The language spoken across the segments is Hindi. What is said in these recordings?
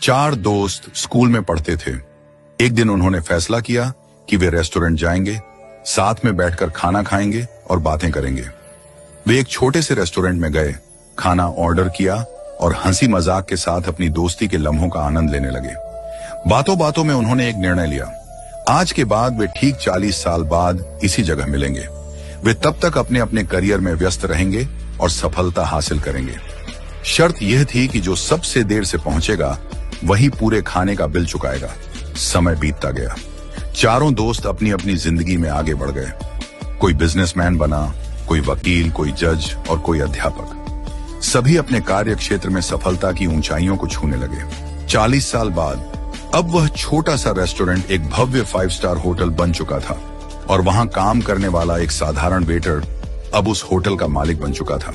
चार दोस्त स्कूल में पढ़ते थे। एक दिन उन्होंने फैसला किया कि वे रेस्टोरेंट जाएंगे, साथ में बैठकर खाना खाएंगे और बातें करेंगे। वे एक छोटे से रेस्टोरेंट में गए, खाना ऑर्डर किया और हंसी मजाक के साथ अपनी दोस्ती के लम्हों का आनंद लेने लगे। बातों बातों में उन्होंने एक निर्णय लिया। आज के बाद वे ठीक 40 साल बाद इसी जगह मिलेंगे। वे तब तक अपने अपने करियर में व्यस्त रहेंगे और सफलता हासिल करेंगे। शर्त यह थी कि जो सबसे देर से पहुंचेगा वही पूरे खाने का बिल चुकाएगा। समय बीतता गया। चारों दोस्त अपनी अपनी जिंदगी में आगे बढ़ गए। कोई बिजनेसमैन बना, कोई वकील, कोई जज और कोई अध्यापक। सभी अपने कार्य क्षेत्र में सफलता की ऊंचाइयों को छूने लगे। 40 साल बाद अब वह छोटा सा रेस्टोरेंट एक भव्य 5 स्टार होटल बन चुका था और वहां काम करने वाला एक साधारण वेटर अब उस होटल का मालिक बन चुका था।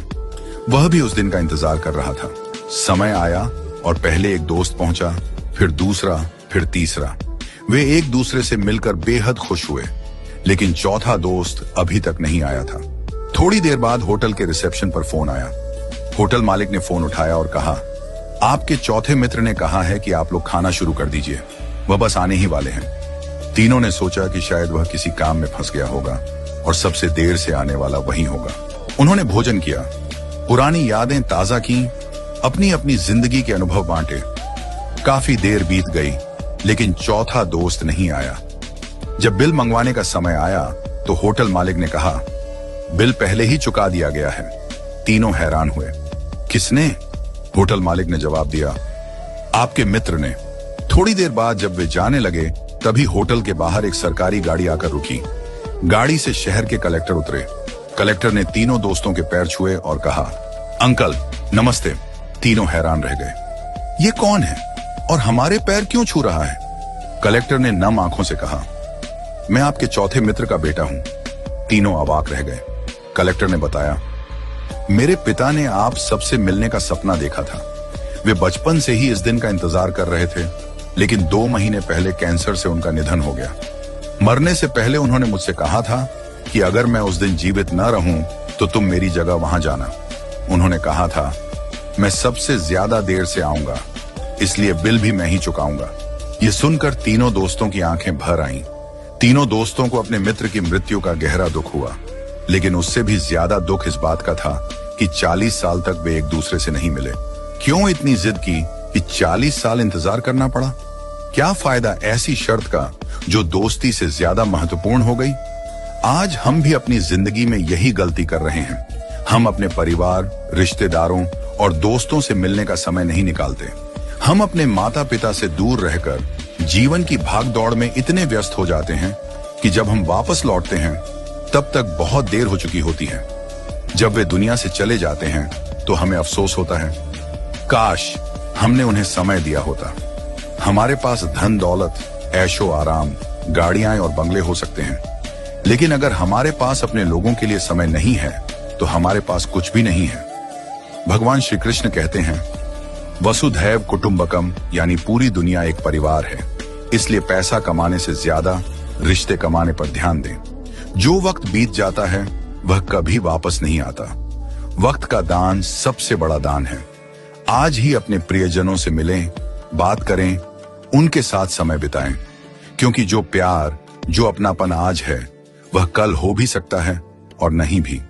वह भी उस दिन का इंतजार कर रहा था। समय आया और पहले एक दोस्त पहुंचा, फिर दूसरा, फिर तीसरा। वे एक दूसरे से मिलकर बेहद खुश हुए, लेकिन चौथा दोस्त अभी तक नहीं आया था। थोड़ी देर बाद होटल के रिसेप्शन पर फोन आया। होटल मालिक ने फोन उठाया और कहा, आपके चौथे मित्र ने कहा है कि आप लोग खाना शुरू कर दीजिए, वह बस आने ही वाले हैं। तीनों ने सोचा कि शायद वह किसी काम में फंस गया होगा और सबसे देर से आने वाला वही होगा। उन्होंने भोजन किया, पुरानी यादें ताजा की, अपनी अपनी जिंदगी के अनुभव बांटे। काफी देर बीत गई, लेकिन चौथा दोस्त नहीं आया। जब बिल मंगवाने का समय आया तो होटल मालिक ने कहा, बिल पहले ही चुका दिया गया है। तीनों हैरान हुए। किसने? होटल मालिक ने जवाब दिया, आपके मित्र ने। थोड़ी देर बाद जब वे जाने लगे तभी होटल के बाहर एक सरकारी गाड़ी आकर रुकी। गाड़ी से शहर के कलेक्टर उतरे। कलेक्टर ने तीनों दोस्तों के पैर छुए और कहा, अंकल नमस्ते। तीनों हैरान रह गए। ये कौन है और हमारे पैर क्यों छू रहा है? कलेक्टर ने नम आंखों से कहा, मैं आपके चौथे मित्र का बेटा हूं। तीनों अवाक रह गए। कलेक्टर ने बताया, मेरे पिता ने आप सबसे मिलने का सपना देखा था। वे बचपन से ही इस दिन का इंतजार कर रहे थे, लेकिन 2 महीने पहले कैंसर से उनका निधन हो गया। मरने से पहले उन्होंने मुझसे कहा था कि अगर मैं उस दिन जीवित न रहूं तो तुम मेरी जगह वहां जाना। उन्होंने कहा था, मैं सबसे ज्यादा देर से आऊंगा, इसलिए बिल भी मैं ही चुकाऊंगा। ये सुनकर तीनों दोस्तों की आंखें भर आईं। तीनों दोस्तों को अपने मित्र की मृत्यु का गहरा दुख हुआ, लेकिन उससे भी ज्यादा दुख इस बात का था कि 40 साल तक वे एक दूसरे से नहीं मिले। क्यों इतनी जिद की कि 40 साल इंतजार करना पड़ा? क्या फायदा ऐसी शर्त का जो दोस्ती से ज्यादा महत्वपूर्ण हो गई? आज हम भी अपनी जिंदगी में यही गलती कर रहे हैं। हम अपने परिवार, रिश्तेदारों और दोस्तों से मिलने का समय नहीं निकालते। हम अपने माता पिता से दूर रहकर जीवन की भागदौड़ में इतने व्यस्त हो जाते हैं कि जब हम वापस लौटते हैं तब तक बहुत देर हो चुकी होती है। जब वे दुनिया से चले जाते हैं तो हमें अफसोस होता है, काश हमने उन्हें समय दिया होता। हमारे पास धन दौलत, ऐशो आराम, गाड़ियां और बंगले हो सकते हैं, लेकिन अगर हमारे पास अपने लोगों के लिए समय नहीं है तो हमारे पास कुछ भी नहीं है। भगवान श्री कृष्ण कहते हैं, वसुधैव कुटुंबकम, यानी पूरी दुनिया एक परिवार है। इसलिए पैसा कमाने से ज्यादा रिश्ते कमाने पर ध्यान दें। जो वक्त बीत जाता है वह कभी वापस नहीं आता। वक्त का दान सबसे बड़ा दान है। आज ही अपने प्रियजनों से मिलें, बात करें, उनके साथ समय बिताएं, क्योंकि जो प्यार, जो अपनापन आज है वह कल हो भी सकता है और नहीं भी।